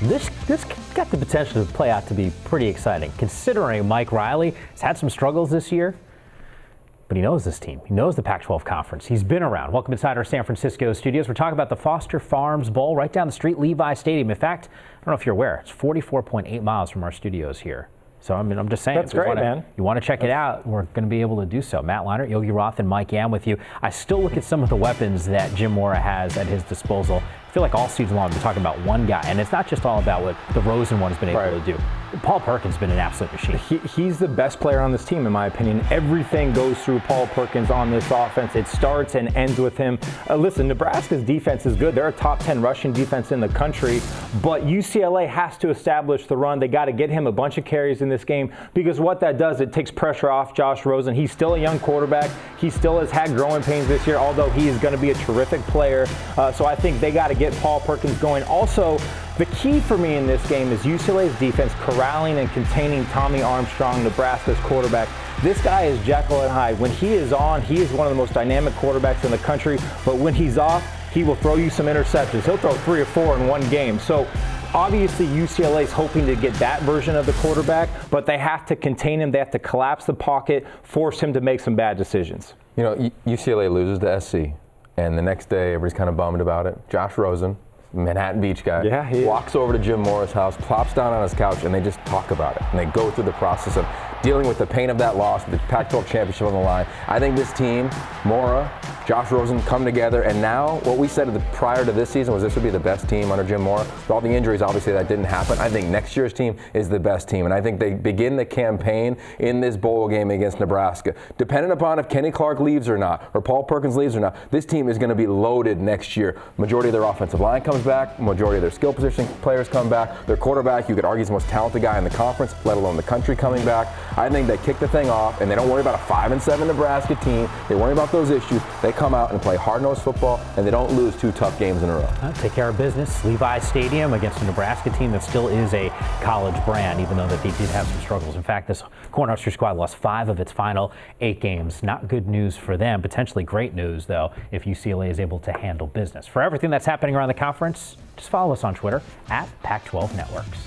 This got the potential to play out to be pretty exciting, considering Mike Riley has had some struggles this year, but he knows this team. He knows the Pac-12 Conference. He's been around. Welcome inside our San Francisco studios. We're talking about the Foster Farms Bowl right down the street, Levi Stadium. In fact, I don't know if you're aware, it's 44.8 miles from our studios here. So, I'm just saying. That's great, man. You want to check it out, we're going to be able to do so. Matt Leinart, Yogi Roth, and Mike Yam with you. I still look at some of the weapons that Jim Mora has at his disposal. I feel like all season long we're talking about one guy, and it's not just all about what the Rosen one has been able to do. Paul Perkins has been an absolute machine. He's the best player on this team, in my opinion. Everything goes through Paul Perkins on this offense. It starts and ends with him. Listen, Nebraska's defense is good. They're a top 10 rushing defense in the country, but UCLA has to establish the run. They got to get him a bunch of carries in this game, because what that does, it takes pressure off Josh Rosen. He's still a young quarterback. He still has had growing pains this year, although he is going to be a terrific player. So I think they got to get Paul Perkins going. Also, the key for me in this game is UCLA's defense corralling and containing Tommy Armstrong, Nebraska's quarterback. This guy is Jekyll and Hyde. When he is on, he is one of the most dynamic quarterbacks in the country, but when he's off, he will throw you some interceptions. He'll throw 3 or 4 in one game. So obviously UCLA is hoping to get that version of the quarterback, but they have to contain him. They have to collapse the pocket, force him to make some bad decisions. You know, UCLA loses to SC, and the next day everybody's kind of bummed about it. Josh Rosen, Manhattan Beach guy, walks over to Jim Mora's house, plops down on his couch, and they just talk about it. And they go through the process of dealing with the pain of that loss, the Pac-12 championship on the line. I think this team, Mora, Josh Rosen, come together, and now what we said prior to this season was this would be the best team under Jim Mora. With all the injuries, obviously that didn't happen. I think next year's team is the best team, and I think they begin the campaign in this bowl game against Nebraska. Depending upon if Kenny Clark leaves or not, or Paul Perkins leaves or not, this team is going to be loaded next year. Majority of their offensive line comes back, majority of their skill position players come back. Their quarterback, you could argue, is the most talented guy in the conference, let alone the country, coming back. I think they kick the thing off, and they don't worry about a 5-7 Nebraska team. They worry about those issues. They come out and play hard-nosed football, and they don't lose 2 tough games in a row. Take care of business. Levi Stadium against a Nebraska team that still is a college brand, even though that they did have some struggles. In fact, this Cornhusker squad lost 5 of its final 8 games. Not good news for them. Potentially great news, though, if UCLA is able to handle business. For everything that's happening around the conference, just follow us on Twitter @Pac12 Networks.